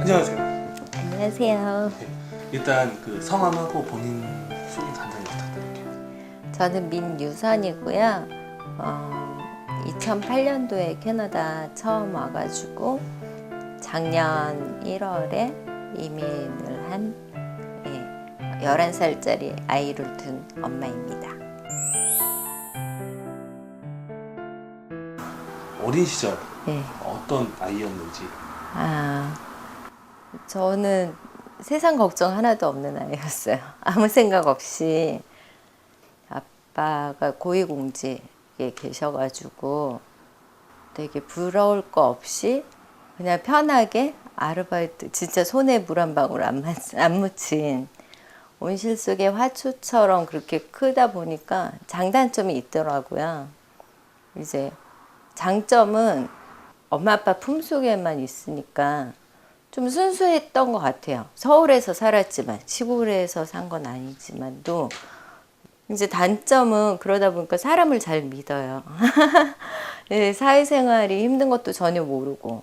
안녕하세요. 안녕하세요. 네, 일단 그 성함하고 본인 소개 간단히 부탁드릴게요. 저는 민유선이고요. 2008년도에 캐나다 처음 와가지고 작년 1월에 이민을 한 11살짜리 아이를 둔 엄마입니다. 어린 시절 네. 어떤 아이였는지. 저는 세상 걱정 하나도 없는 아이였어요. 아무 생각 없이 아빠가 고위공직에 계셔가지고 되게 부러울 거 없이 그냥 편하게 아르바이트, 진짜 손에 물 한 방울 안 묻힌 온실 속의 화초처럼 그렇게 크다 보니까 장단점이 있더라고요. 이제 장점은 엄마 아빠 품속에만 있으니까 좀 순수했던 것 같아요. 서울에서 살았지만 시골에서 산 건 아니지만도 이제 단점은 그러다 보니까 사람을 잘 믿어요. 네, 사회생활이 힘든 것도 전혀 모르고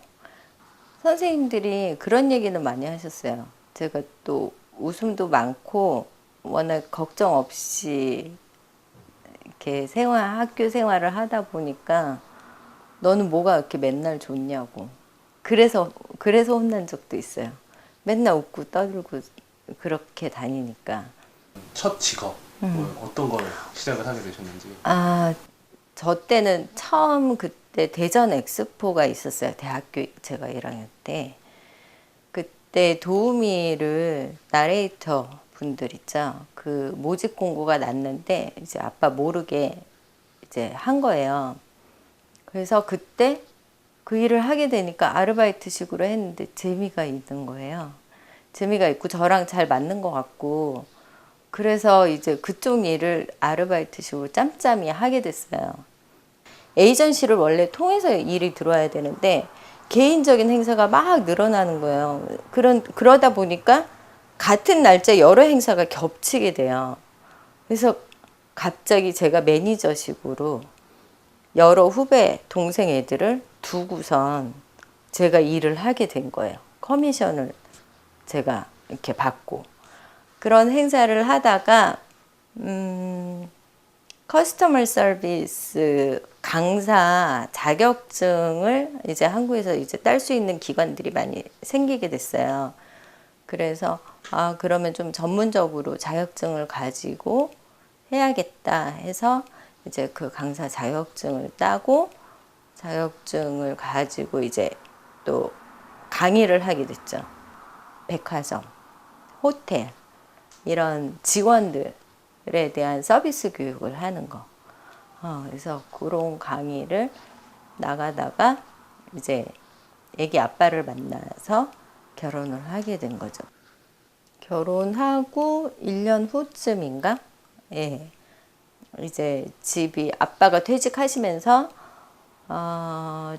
선생님들이 그런 얘기는 많이 하셨어요. 제가 또 웃음도 많고 워낙 걱정 없이 이렇게 학교 생활을 하다 보니까 너는 뭐가 이렇게 맨날 좋냐고. 그래서 혼난 적도 있어요. 맨날 웃고 떠들고 그렇게 다니니까. 첫 직업 어떤 걸 시작을 하게 되셨는지. 저 때는 처음 그때 대전 엑스포가 있었어요. 대학교 제가 1학년 때. 그때 도우미를 나레이터 분들 있죠. 그 모집 공고가 났는데 이제 아빠 모르게 이제 한 거예요. 그래서 그때 그 일을 하게 되니까 아르바이트식으로 했는데 재미가 있는 거예요. 재미가 있고 저랑 잘 맞는 것 같고 그래서 이제 그쪽 일을 아르바이트식으로 짬짬이 하게 됐어요. 에이전시를 원래 통해서 일이 들어와야 되는데 개인적인 행사가 막 늘어나는 거예요. 그러다 보니까 같은 날짜 여러 행사가 겹치게 돼요. 그래서 갑자기 제가 매니저식으로 여러 후배 동생 애들을 두고선 제가 일을 하게 된 거예요. 커미션을 제가 이렇게 받고 그런 행사를 하다가 커스터머 서비스 강사 자격증을 이제 한국에서 이제 딸 수 있는 기관들이 많이 생기게 됐어요. 그래서 그러면 좀 전문적으로 자격증을 가지고 해야겠다 해서 이제 그 강사 자격증을 따고 자격증을 가지고 이제 또 강의를 하게 됐죠. 백화점, 호텔 이런 직원들에 대한 서비스 교육을 하는 거. 그래서 그런 강의를 나가다가 이제 애기 아빠를 만나서 결혼을 하게 된 거죠. 결혼하고 1년 후쯤인가? 예. 이제 집이 아빠가 퇴직하시면서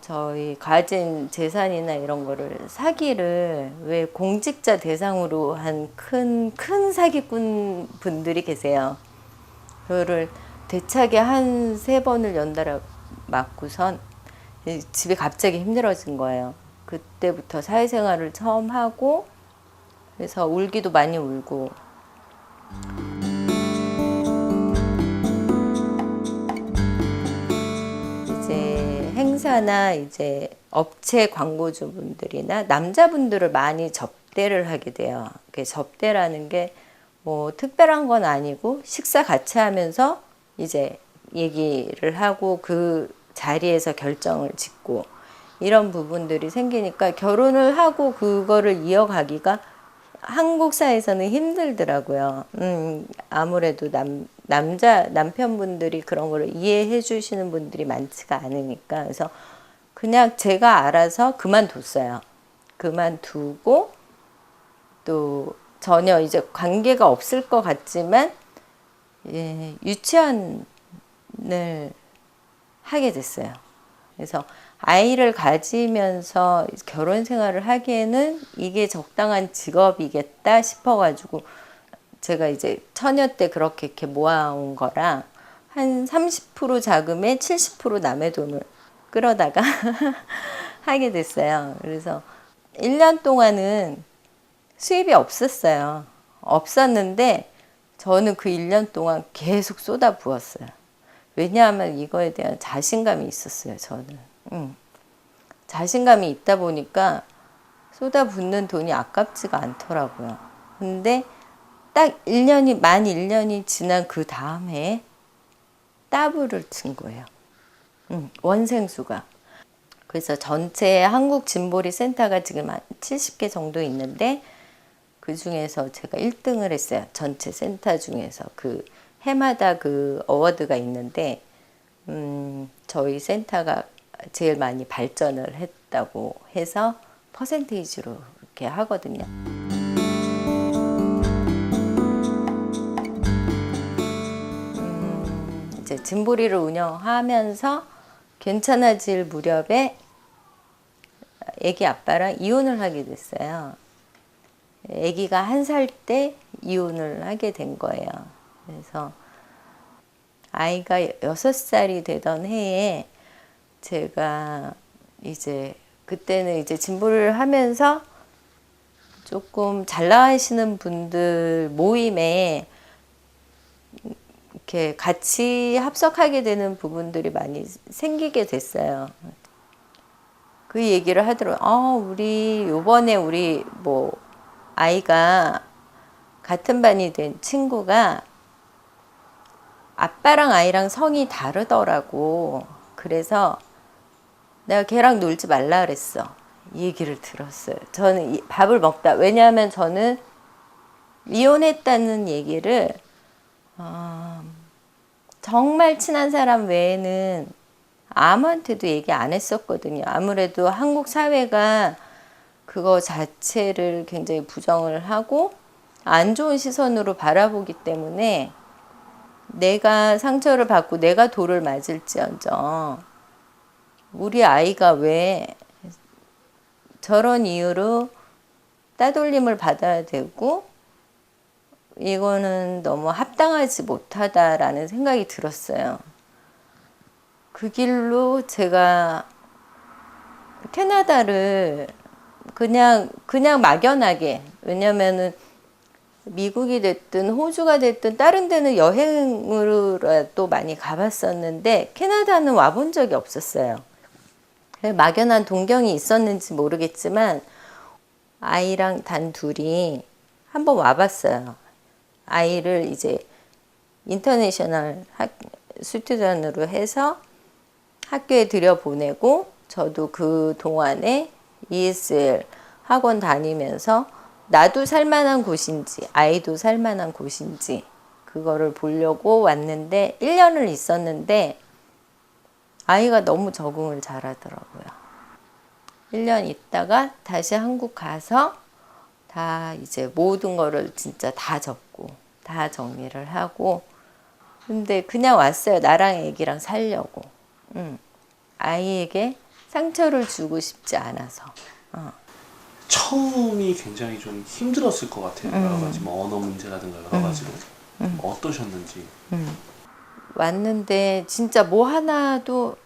저희 가진 재산이나 이런 거를 사기를 왜 공직자 대상으로 한 큰 사기꾼 분들이 계세요. 그거를 대차게 한 3번을 연달아 맞고선 집이 갑자기 힘들어진 거예요. 그때부터 사회생활을 처음 하고 그래서 울기도 많이 울고 행사나 이제 업체 광고주분들이나 남자분들을 많이 접대를 하게 돼요. 그 접대라는 게 뭐 특별한 건 아니고 식사 같이 하면서 이제 얘기를 하고 그 자리에서 결정을 짓고 이런 부분들이 생기니까 결혼을 하고 그거를 이어가기가 한국 사회에서는 힘들더라고요. 아무래도 남편분들이 그런 거를 이해해 주시는 분들이 많지가 않으니까. 그래서 그냥 제가 알아서 그만뒀어요. 그만두고 또 전혀 이제 관계가 없을 것 같지만 유치원을 하게 됐어요. 그래서 아이를 가지면서 결혼 생활을 하기에는 이게 적당한 직업이겠다 싶어가지고 제가 이제 처녀 때 그렇게 이렇게 모아온 거랑 한 30% 자금에 70% 남의 돈을 끌어다가 하게 됐어요. 그래서 1년 동안은 수입이 없었어요. 없었는데 저는 그 1년 동안 계속 쏟아 부었어요. 왜냐하면 이거에 대한 자신감이 있었어요, 저는. 자신감이 있다 보니까 쏟아 붓는 돈이 아깝지가 않더라고요. 근데 딱 1년이, 만 1년이 지난 그 다음 해에 더블을 친 거예요. 원생수가. 그래서 전체 한국 짐보리 센터가 지금 한 70개 정도 있는데 그 중에서 제가 1등을 했어요. 전체 센터 중에서. 그 해마다 그 어워드가 있는데 저희 센터가 제일 많이 발전을 했다고 해서 퍼센테이지로 이렇게 하거든요. 이제 짐보리를 운영하면서 괜찮아질 무렵에 아기 아빠랑 이혼을 하게 됐어요. 아기가 1살 때 이혼을 하게 된 거예요. 그래서 아이가 6살이 되던 해에 제가 이제 그때는 이제 진보를 하면서 조금 잘 나가시는 분들 모임에 이렇게 같이 합석하게 되는 부분들이 많이 생기게 됐어요. 그 얘기를 하더라고요. 우리 요번에 우리 뭐 아이가 같은 반이 된 친구가 아빠랑 아이랑 성이 다르더라고. 그래서 내가 걔랑 놀지 말라 그랬어. 이 얘기를 들었어요. 저는 밥을 먹다. 왜냐하면 저는 이혼했다는 얘기를 정말 친한 사람 외에는 아무한테도 얘기 안 했었거든요. 아무래도 한국 사회가 그거 자체를 굉장히 부정을 하고 안 좋은 시선으로 바라보기 때문에 내가 상처를 받고 내가 돌을 맞을지언정 우리 아이가 왜 저런 이유로 따돌림을 받아야 되고 이거는 너무 합당하지 못하다라는 생각이 들었어요. 그 길로 제가 캐나다를 그냥 막연하게, 왜냐면은 미국이 됐든 호주가 됐든 다른 데는 여행으로라도 많이 가봤었는데 캐나다는 와본 적이 없었어요. 막연한 동경이 있었는지 모르겠지만 아이랑 단 둘이 한번 와봤어요. 아이를 이제 인터내셔널 스튜던으로 해서 학교에 들여보내고 저도 그 동안에 ESL 학원 다니면서 나도 살만한 곳인지 아이도 살만한 곳인지 그거를 보려고 왔는데 1년을 있었는데 아이가 너무 적응을 잘하더라고요. 1년 있다가 다시 한국 가서 다 이제 모든 거를 진짜 다 접고 다 정리를 하고 근데 그냥 왔어요. 나랑 애기랑 살려고. 아이에게 상처를 주고 싶지 않아서. 처음이 굉장히 좀 힘들었을 것 같아요. 여러 가지 뭐 언어 문제라든가 여러 가지로 어떠셨는지. 왔는데 진짜 뭐 하나도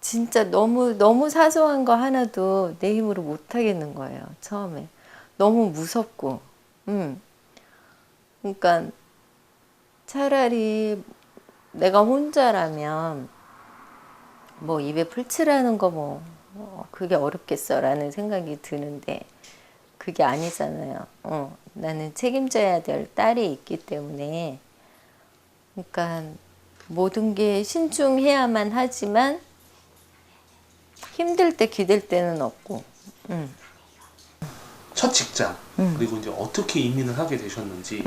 진짜 너무 사소한 거 하나도 내 힘으로 못 하겠는 거예요. 처음에 너무 무섭고. 그러니까 차라리 내가 혼자라면 뭐 입에 풀칠하는 거 뭐 그게 어렵겠어라는 생각이 드는데 그게 아니잖아요. 나는 책임져야 될 딸이 있기 때문에 그러니까 모든 게 신중해야만 하지만 힘들 때 기댈 때는 없고. 첫 직장 그리고 이제 어떻게 이민을 하게 되셨는지.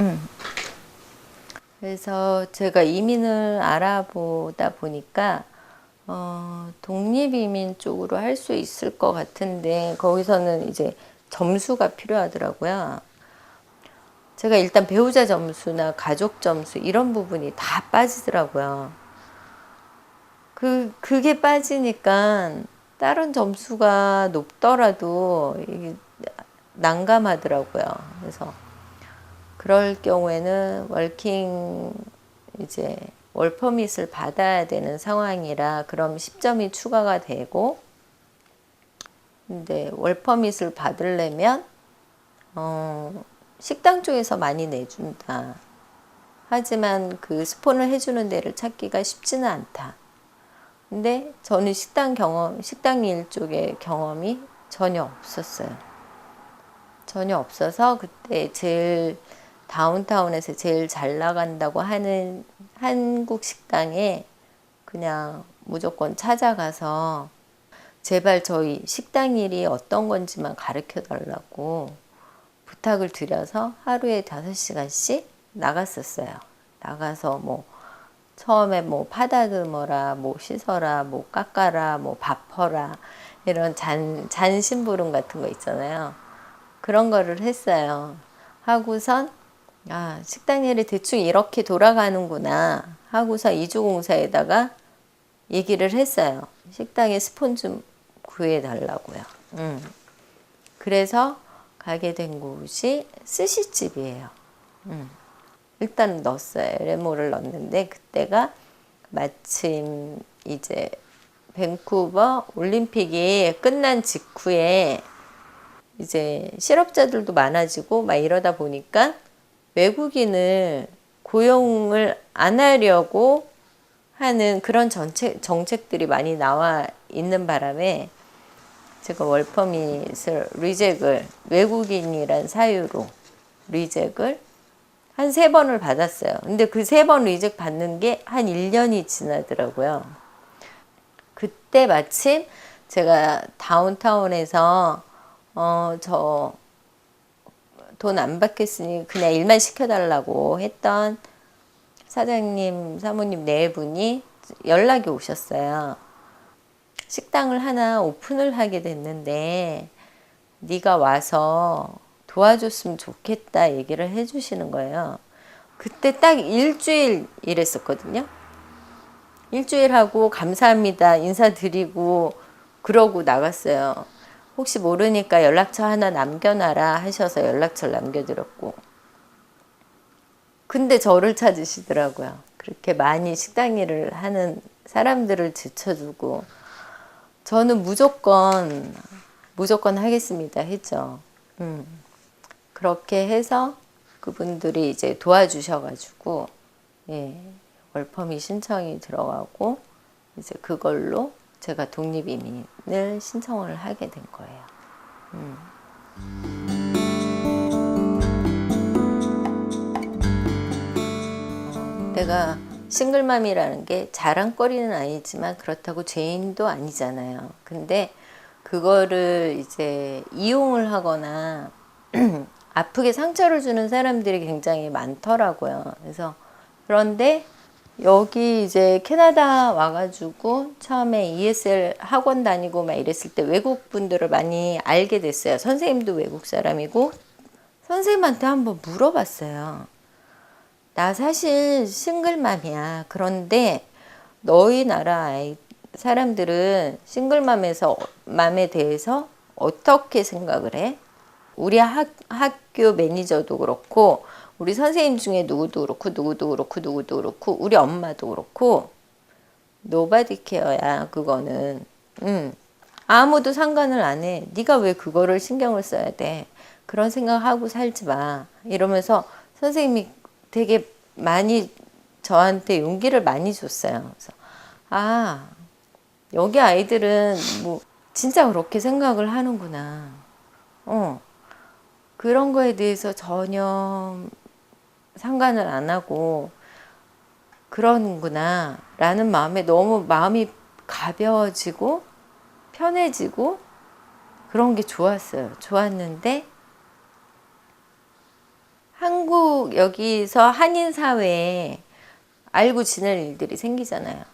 그래서 제가 이민을 알아보다 보니까 독립이민 쪽으로 할 수 있을 것 같은데 거기서는 이제 점수가 필요하더라고요. 제가 일단 배우자 점수나 가족 점수 이런 부분이 다 빠지더라고요. 그게 빠지니까 다른 점수가 높더라도 이게 난감하더라고요. 그래서 그럴 경우에는 워킹 이제 월퍼밋을 받아야 되는 상황이라 그럼 10점이 추가가 되고 근데 월퍼밋을 받으려면 식당 쪽에서 많이 내준다. 하지만 그 스폰을 해주는 데를 찾기가 쉽지는 않다. 근데 저는 식당 일 쪽에 경험이 전혀 없었어요. 전혀 없어서 그때 제일 다운타운에서 제일 잘 나간다고 하는 한국 식당에 그냥 무조건 찾아가서 제발 저희 식당 일이 어떤 건지만 가르쳐 달라고 부탁을 드려서 하루에 5시간씩 나갔었어요. 나가서 뭐 처음에 뭐 파다듬어라, 뭐 씻어라, 뭐 깎아라, 뭐 밥퍼라 이런 잔심부름 같은 거 있잖아요. 그런 거를 했어요. 하고선 식당 일이 대충 이렇게 돌아가는구나 하고서 이주공사에다가 얘기를 했어요. 식당에 스폰 좀 구해달라고요. 그래서 가게 된 곳이 스시집이에요. 일단 넣었어요. 레모를 넣었는데 그때가 마침 이제 밴쿠버 올림픽이 끝난 직후에 이제 실업자들도 많아지고 막 이러다 보니까 외국인을 고용을 안 하려고 하는 그런 정책들이 많이 나와 있는 바람에 제가 월퍼밋을 리젝을 외국인이란 사유로 리젝을 한 3번을 받았어요. 근데 그 3번 리젝 받는 게 한 1년이 지나더라고요. 그때 마침 제가 다운타운에서 저 돈 안 받겠으니 그냥 일만 시켜달라고 했던 사장님, 사모님 4분이 연락이 오셨어요. 식당을 하나 오픈을 하게 됐는데 네가 와서 도와줬으면 좋겠다 얘기를 해주시는 거예요. 그때 딱 일주일 일했었거든요. 일주일 하고 감사합니다 인사드리고 그러고 나갔어요. 혹시 모르니까 연락처 하나 남겨놔라 하셔서 연락처를 남겨드렸고 근데 저를 찾으시더라고요. 그렇게 많이 식당 일을 하는 사람들을 제쳐두고 저는 무조건 하겠습니다 했죠. 그렇게 해서 그분들이 이제 도와주셔가지고 예, 월퍼밋 신청이 들어가고 이제 그걸로 제가 독립이민을 신청을 하게 된 거예요. 내가 싱글맘이라는 게 자랑거리는 아니지만 그렇다고 죄인도 아니잖아요. 근데 그거를 이제 이용을 하거나 아프게 상처를 주는 사람들이 굉장히 많더라고요. 그런데 여기 이제 캐나다 와가지고 처음에 ESL 학원 다니고 막 이랬을 때 외국 분들을 많이 알게 됐어요. 선생님도 외국 사람이고 선생님한테 한번 물어봤어요. 나 사실 싱글맘이야. 그런데 너희 나라 사람들은 싱글맘에 대해서 어떻게 생각을 해? 우리 학교 매니저도 그렇고 우리 선생님 중에 누구도 그렇고 우리 엄마도 그렇고 노바디 케어야 그거는. 아무도 상관을 안 해. 네가 왜 그거를 신경을 써야 돼? 그런 생각하고 살지 마. 이러면서 선생님이 되게 많이 저한테 용기를 많이 줬어요. 그래서 여기 아이들은 뭐 진짜 그렇게 생각을 하는구나. 그런 거에 대해서 전혀 상관을 안 하고 그러는구나 라는 마음에 너무 마음이 가벼워지고 편해지고 그런 게 좋았어요. 좋았는데 한국 여기서 한인 사회에 알고 지낼 일들이 생기잖아요.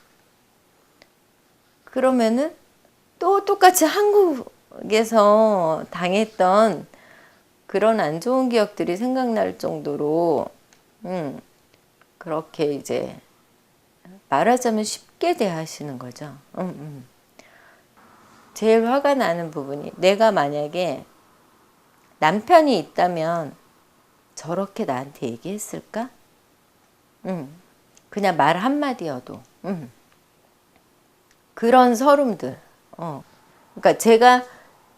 그러면은 또 똑같이 한국에서 당했던 그런 안 좋은 기억들이 생각날 정도로 그렇게 이제 말하자면 쉽게 대하시는 거죠. 제일 화가 나는 부분이 내가 만약에 남편이 있다면 저렇게 나한테 얘기했을까? 그냥 말 한마디여도 그런 서름들. 그러니까 제가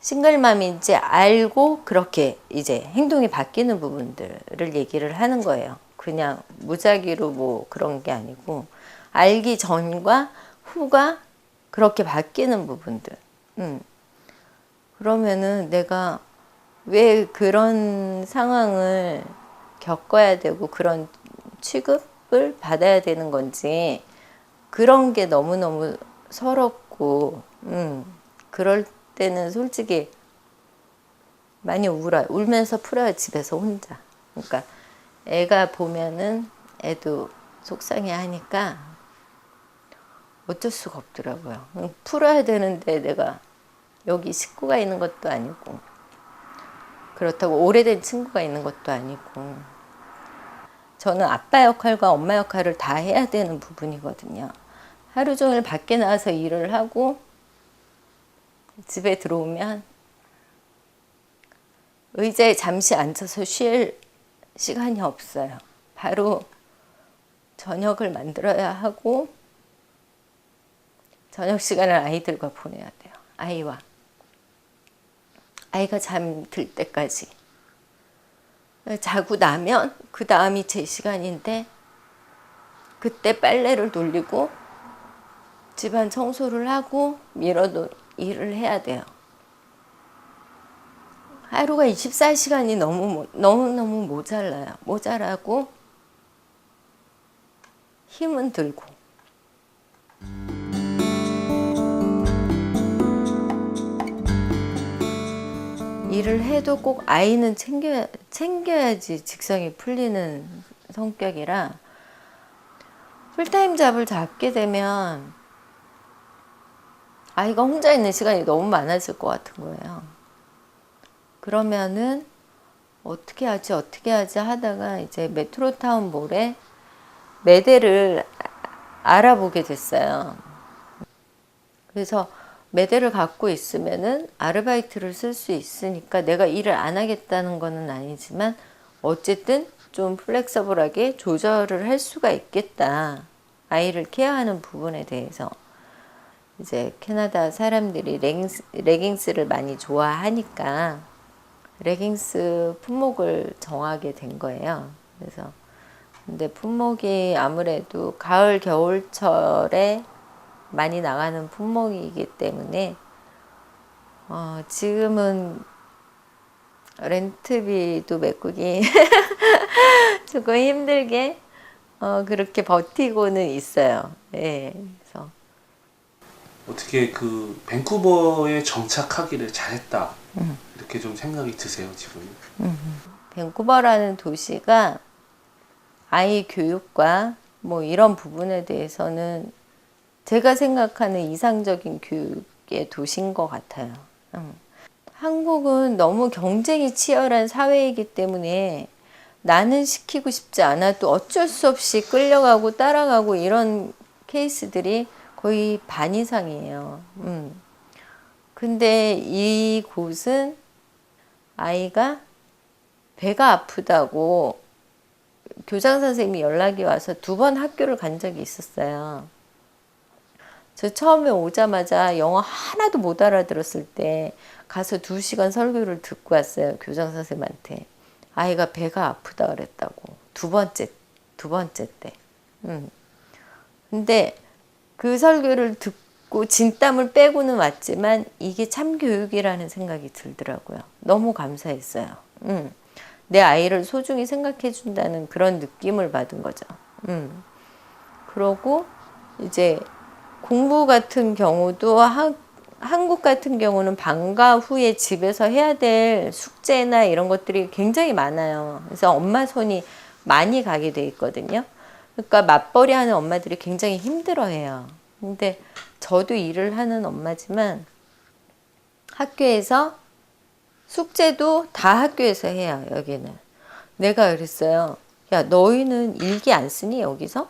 싱글맘인지 알고 그렇게 이제 행동이 바뀌는 부분들을 얘기를 하는 거예요. 그냥 무작위로 뭐 그런 게 아니고 알기 전과 후가 그렇게 바뀌는 부분들. 그러면은 내가 왜 그런 상황을 겪어야 되고 그런 취급을 받아야 되는 건지 그런 게 너무너무 서럽고 그럴 때는 솔직히 많이 울어요. 울면서 풀어요. 집에서 혼자. 그러니까 애가 보면은 애도 속상해 하니까 어쩔 수가 없더라고요. 풀어야 되는데 내가 여기 식구가 있는 것도 아니고 그렇다고 오래된 친구가 있는 것도 아니고 저는 아빠 역할과 엄마 역할을 다 해야 되는 부분이거든요. 하루 종일 밖에 나와서 일을 하고 집에 들어오면 의자에 잠시 앉아서 쉴 시간이 없어요. 바로 저녁을 만들어야 하고 저녁 시간을 아이들과 보내야 돼요. 아이가 잠들 때까지. 자고 나면 그 다음이 제 시간인데 그때 빨래를 돌리고 집안 청소를 하고 밀어놓은 일을 해야 돼요. 하루가 24시간이 너무너무 모자라고 힘은 들고 일을 해도 꼭 아이는 챙겨야지 직성이 풀리는 성격이라 풀타임 잡을 잡게 되면 아이가 혼자 있는 시간이 너무 많아질 것 같은 거예요. 그러면은 어떻게 하지 하다가 이제 메트로타운 몰에 매대를 알아보게 됐어요. 그래서 매대를 갖고 있으면은 아르바이트를 쓸 수 있으니까 내가 일을 안 하겠다는 거는 아니지만 어쨌든 좀 플렉서블하게 조절을 할 수가 있겠다. 아이를 케어하는 부분에 대해서. 이제 캐나다 사람들이 레깅스를 많이 좋아하니까 레깅스 품목을 정하게 된 거예요. 그래서 근데 품목이 아무래도 가을 겨울철에 많이 나가는 품목이기 때문에 지금은 렌트비도 메꾸기 조금 힘들게 그렇게 버티고는 있어요. 네, 그래서 어떻게 그 밴쿠버에 정착하기를 잘했다 이렇게 좀 생각이 드세요 지금? 밴쿠버라는 도시가 아이 교육과 뭐 이런 부분에 대해서는 제가 생각하는 이상적인 교육의 도시인 것 같아요. 한국은 너무 경쟁이 치열한 사회이기 때문에 나는 시키고 싶지 않아도 어쩔 수 없이 끌려가고 따라가고 이런 케이스들이 거의 반 이상이에요. 근데 이곳은 아이가 배가 아프다고 교장 선생님이 연락이 와서 2번 학교를 간 적이 있었어요. 저 처음에 오자마자 영어 하나도 못 알아들었을 때 가서 2시간 설교를 듣고 왔어요. 교장 선생님한테. 아이가 배가 아프다 그랬다고. 두 번째 때. 근데 그 설교를 듣고 진땀을 빼고는 왔지만 이게 참교육이라는 생각이 들더라고요. 너무 감사했어요. 내 아이를 소중히 생각해 준다는 그런 느낌을 받은 거죠. 그러고 이제 공부 같은 경우도 한국 같은 경우는 방과 후에 집에서 해야 될 숙제나 이런 것들이 굉장히 많아요. 그래서 엄마 손이 많이 가게 돼 있거든요. 그러니까 맞벌이 하는 엄마들이 굉장히 힘들어해요. 근데 저도 일을 하는 엄마지만 학교에서 숙제도 다 학교에서 해요. 여기는. 내가 그랬어요. 야, 너희는 일기 안 쓰니 여기서?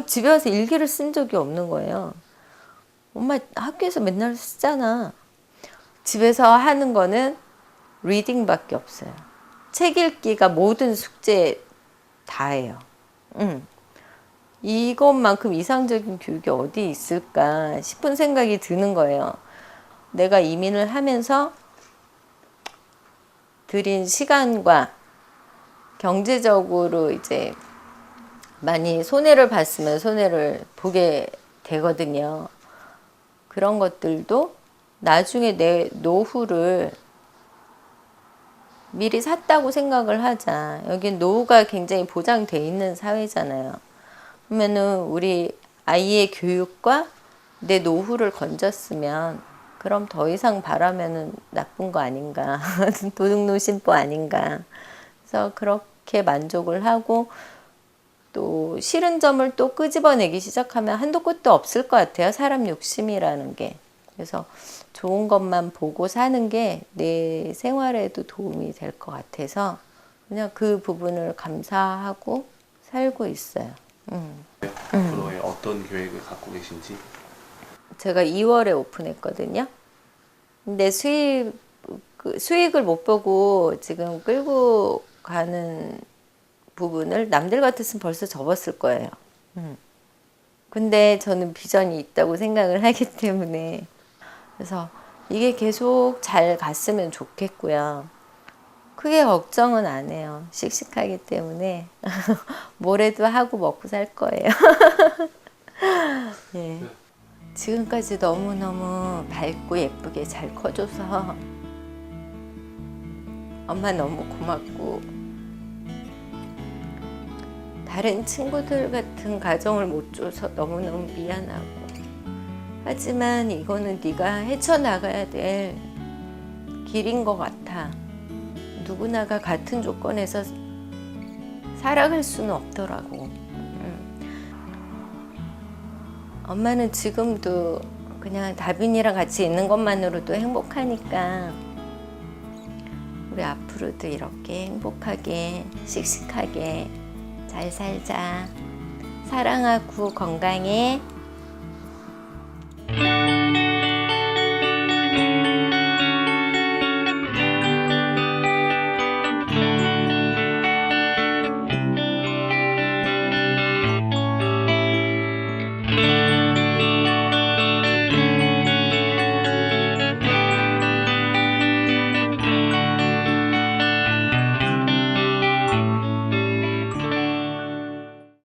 집에 와서 일기를 쓴 적이 없는 거예요. 엄마 학교에서 맨날 쓰잖아. 집에서 하는 거는 리딩밖에 없어요. 책 읽기가 모든 숙제 다예요. 이것만큼 이상적인 교육이 어디 있을까 싶은 생각이 드는 거예요. 내가 이민을 하면서 들인 시간과 경제적으로 이제 많이 손해를 봤으면 손해를 보게 되거든요. 그런 것들도 나중에 내 노후를 미리 샀다고 생각을 하자. 여긴 노후가 굉장히 보장돼 있는 사회잖아요. 그러면은 우리 아이의 교육과 내 노후를 건졌으면 그럼 더 이상 바라면은 나쁜 거 아닌가. 도둑노심보 아닌가. 그래서 그렇게 만족을 하고 또 싫은 점을 또 끄집어내기 시작하면 한도 끝도 없을 것 같아요. 사람 욕심이라는 게. 그래서 좋은 것만 보고 사는 게 내 생활에도 도움이 될 것 같아서 그냥 그 부분을 감사하고 살고 있어요. 앞으로의 어떤 계획을 갖고 계신지? 제가 2월에 오픈했거든요. 근데 수익을 못 보고 지금 끌고 가는 부분을 남들 같았으면 벌써 접었을 거예요. 근데 저는 비전이 있다고 생각을 하기 때문에 그래서 이게 계속 잘 갔으면 좋겠고요. 크게 걱정은 안 해요. 씩씩하기 때문에 뭐래도 하고 먹고 살 거예요. 예. 지금까지 너무너무 밝고 예쁘게 잘 커줘서 엄마 너무 고맙고 다른 친구들 같은 가정을 못 줘서 너무너무 미안하고 하지만 이거는 네가 헤쳐나가야 될 길인 것 같아. 누구나가 같은 조건에서 살아갈 수는 없더라고. 엄마는 지금도 그냥 다빈이랑 같이 있는 것만으로도 행복하니까 우리 앞으로도 이렇게 행복하게 씩씩하게 잘 살자. 사랑하고 건강해.